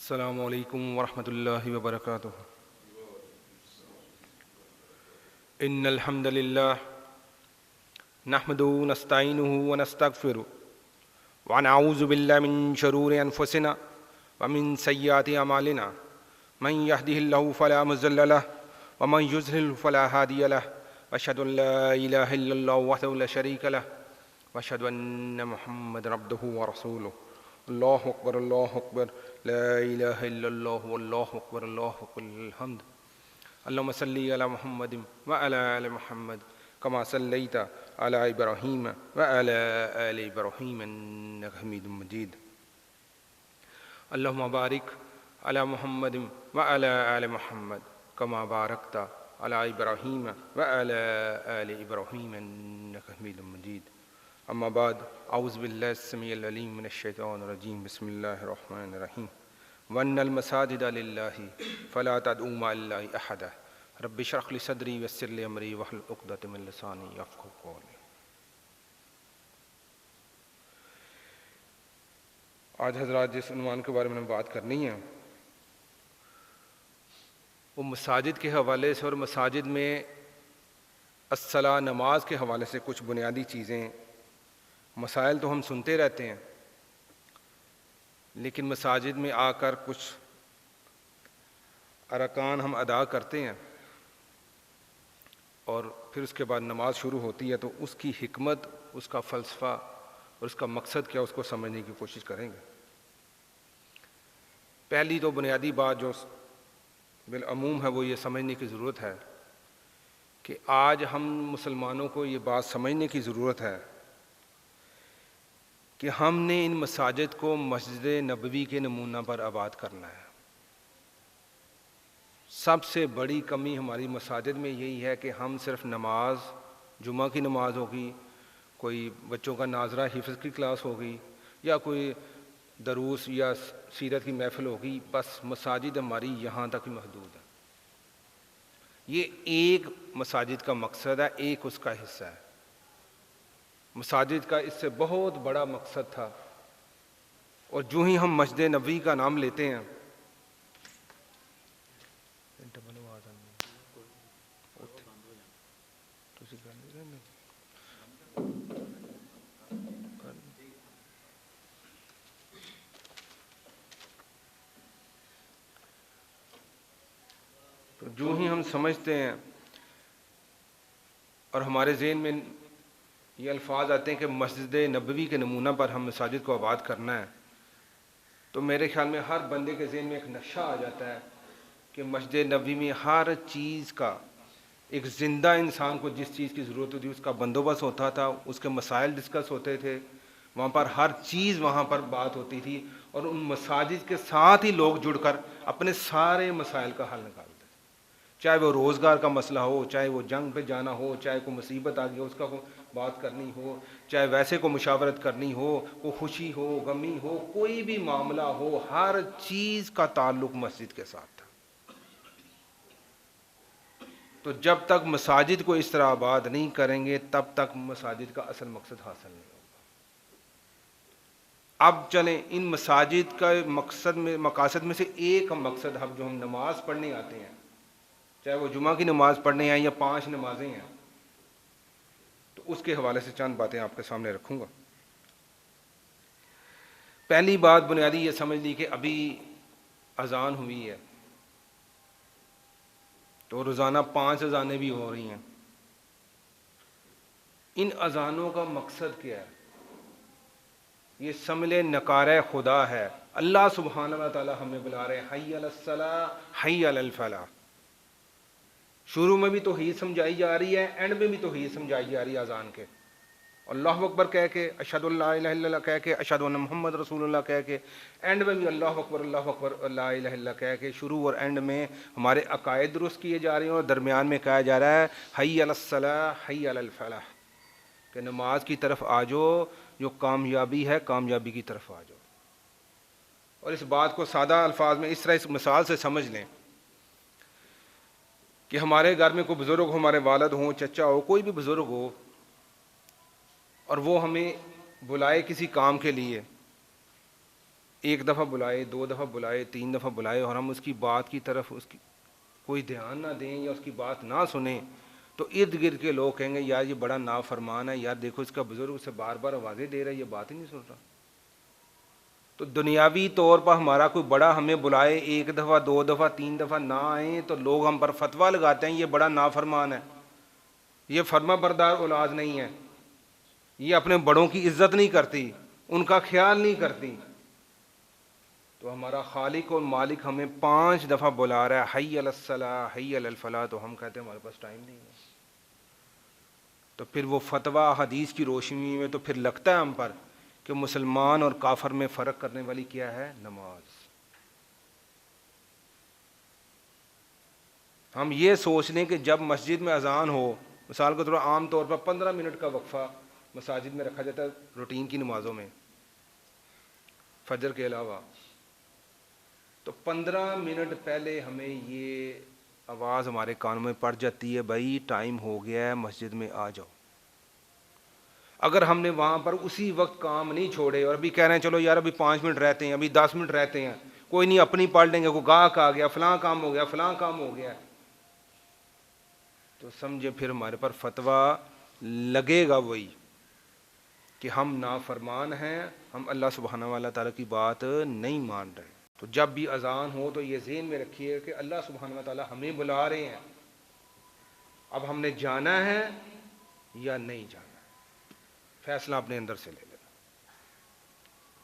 अस्सलामु अलैकुम वरहमतुल्लाहि वबरकातुहू। इन्नल हम्दुलिल्लाह नहमदुहु व नस्तईनुहु व नस्तगफिरुहु व नऊज़ु बिल्लाहि मिन शुरूरि अनफुसिना व मिन सय्यिआति अमालिना मन यहदिहिल्लाहु फला मुज़िल्ल लहु व मन युज़्लिल्हु फला हादिय लहु व अशहदु अन ला इलाहा इल्लल्लाहु वहदहु ला शरीका लहु व अशहदु अन्न मुहम्मदन अब्दुहु व रसूलुहु। अल्लाहु अकबर अल्लाहु अकबर ला इलाहा इल्लल्लाहु वल्लाहु अकबर अल्लाहु अकबर हम्द। अल्लाहुम्मा सल्लि अला मुहम्मदिन व अला आलि मुहम्मद कमा सल्लैता अला इब्राहीम व अला आलि इब्राहीम इन्नका हमीदुम मजीद। अल्लाहुम्मा बारिक अला मुहम्मदिन व अला आलि मुहम्मद कमा बारकता अला इब्राहीम व अला आलि इब्राहीम इन्नका हमीदुम मजीद। अम्मा बाद औज़ु बिल्लाहि अस्समीइल अलीम मिनश शैतानिर रजीम बिस्मिल्लाहिर रहमानिर रहीम वन्नल मसाजिदा लिल्लाहि फला तदउ मअल्लाहि अहदा रब्बि इश्रह ली सदरी वयस्सिर ली अमरी वहलुल उक़दतम मिन लिसानी यफ़क़हू क़ौली। आज हज़रात जिस उन्वान के बारे में बात करनी है वो मसाजिद के हवाले से और मसाजिद में अस्सला नमाज के हवाले से कुछ बुनियादी चीज़ें मसाइल तो हम सुनते रहते हैं, लेकिन मसाजिद में आकर कुछ अरकान हम अदा करते हैं और फिर उसके बाद नमाज शुरू होती है, तो उसकी हिकमत, उसका फ़लसफ़ा और उसका मकसद क्या, उसको समझने की कोशिश करेंगे। पहली तो बुनियादी बात जो बिलअमूम है वो ये समझने की ज़रूरत है कि आज हम मुसलमानों को ये बात समझने की ज़रूरत है कि हमने इन मसाजिद को मस्जिद नबवी के नमूना पर आबाद करना है। सबसे बड़ी कमी हमारी मसाजिद में यही है कि हम सिर्फ नमाज, जुमा की नमाज होगी, कोई बच्चों का नाजरा हिफ्ज़ की क्लास होगी या कोई दरूस या सीरत की महफ़िल होगी, बस मसाजिद हमारी यहाँ तक ही महदूद है। ये एक मसाजिद का मकसद है, एक उसका हिस्सा है। मसाजिद का इससे बहुत बड़ा मकसद था, और जो ही हम मस्जिद नबवी का नाम लेते हैं तो जो ही हम समझते हैं और हमारे ज़हन में ये अल्फाज आते हैं कि मस्जिद नबवी के नमूना पर हम मसाजिद को आबाद करना है, तो मेरे ख्याल में हर बंदे के ज़हन में एक नक्शा आ जाता है कि मस्जिद नबवी में हर चीज़ का, एक ज़िंदा इंसान को जिस चीज़ की ज़रूरत होती उसका बंदोबस्त होता था, उसके मसाइल डिस्कस होते थे, वहाँ पर हर चीज़ वहाँ पर बात होती थी, और उन मसाजिद के साथ ही लोग जुड़कर अपने सारे मसाइल का हल निकालते थे। चाहे वो रोज़गार का मसला हो, चाहे वो जंग पे जाना हो, चाहे कोई मुसीबत आ गई हो उसका बात करनी हो, चाहे वैसे को मुशावरत करनी हो, को खुशी हो, गमी हो, कोई भी मामला हो, हर चीज़ का ताल्लुक मस्जिद के साथ था। तो जब तक मसाजिद को इस तरह आबाद नहीं करेंगे तब तक मसाजिद का असल मकसद हासिल नहीं होगा। अब चलें इन मसाजिद का मकसद में, मकासद में से एक मकसद हम जो हम नमाज पढ़ने आते हैं, चाहे वो जुमा की नमाज पढ़ने आए या 5 नमाजें हैं, तो उसके हवाले से चंद बातें आपके सामने रखूंगा। पहली बात बुनियादी ये समझ ली कि अभी अजान हुई है, तो रोज़ाना 5 अजानें भी हो रही हैं। इन अजानों का मकसद क्या है? ये समले नकारे खुदा है। अल्लाह सुब्हानहू व तआला हमें बुला रहे हैं, हय्य अलस्सलाह हय्य अलल फलाह। शुरू में भी तौहीद समझाई जा रही है, एंड में भी तौहीद समझाई जा रही है अजान के। अल्लाहु अकबर कह के, अशहदु अल्ला इलाहा इल्लल्लाह कह के, अशहदु अन्ना मुहम्मद रसूलुल्लाह कह के, एंड में भी अल्लाहु अकबर ला इलाहा इल्लल्लाह कह के, शुरू और एंड में हमारे अकायद दुरुस्त किए जा रहे हैं, और दरमियान में कहा जा रहा है हय्य अलस्सलाह हय्य अलल फलाह, कि नमाज की तरफ आ जाओ, जो कामयाबी है कामयाबी की तरफ आ जाओ। और इस बात को सादा अल्फाज में इस तरह इस मिसाल से समझ लें कि हमारे घर में कोई बुज़ुर्ग हो, हमारे वालिद हों, चचा हो, कोई भी बुज़ुर्ग हो, और वो हमें बुलाए किसी काम के लिए, एक दफ़ा बुलाए, 2 दफ़ा बुलाए, 3 दफ़ा बुलाए और हम उसकी बात की तरफ उसकी कोई ध्यान ना दें या उसकी बात ना सुने, तो इर्द गिर्द के लोग कहेंगे यार ये बड़ा नाफरमान है, यार देखो इसका बुजुर्ग उसे बार बार आवाज़ें दे रहा है, ये बात ही नहीं सुन रहा। तो दुनियावी तौर पर हमारा कोई बड़ा हमें बुलाए, 1 दफ़ा 2 दफ़ा 3 दफ़ा ना आए, तो लोग हम पर फतवा लगाते हैं ये बड़ा नाफरमान है, ये फर्मा बरदार औलाद नहीं है, ये अपने बड़ों की इज्जत नहीं करती, उनका ख्याल नहीं करती। तो हमारा खालिक और मालिक हमें 5 दफ़ा बुला रहा है, हय्य अलस्सलाह हय्य अलल फलाह, तो हम कहते हैं हमारे पास टाइम नहीं है। तो फिर वो फतवा हदीस की रोशनी में तो फिर लगता है हम पर कि मुसलमान और काफर में फ़र्क करने वाली क्या है? नमाज। हम ये सोच लें कि जब मस्जिद में अजान हो, मिसाल के तौर पर आम तौर पर 15 मिनट का वक्फ़ा मसाजिद में रखा जाता है रूटीन की नमाज़ों में, फजर के अलावा, तो 15 मिनट पहले हमें ये आवाज़ हमारे कानों में पड़ जाती है, भाई टाइम हो गया है, मस्जिद में आ जाओ। अगर हमने वहाँ पर उसी वक्त काम नहीं छोड़े और अभी कह रहे हैं चलो यार अभी 5 मिनट रहते हैं, अभी 10 मिनट रहते हैं, कोई नहीं अपनी पढ़ लेंगे, कोई गाहक आ गया, फलां काम हो गया, फलां काम हो गया, तो समझे फिर हमारे पर फतवा लगेगा वही कि हम नाफरमान हैं, हम अल्लाह सुब्हाना व तआला की बात नहीं मान रहे। तो जब भी अजान हो तो ये ज़हन में रखिए कि अल्लाह सुब्हाना व तआला हमें बुला रहे हैं, अब हमने जाना है या नहीं जाना, फैसला अपने अंदर से ले लें।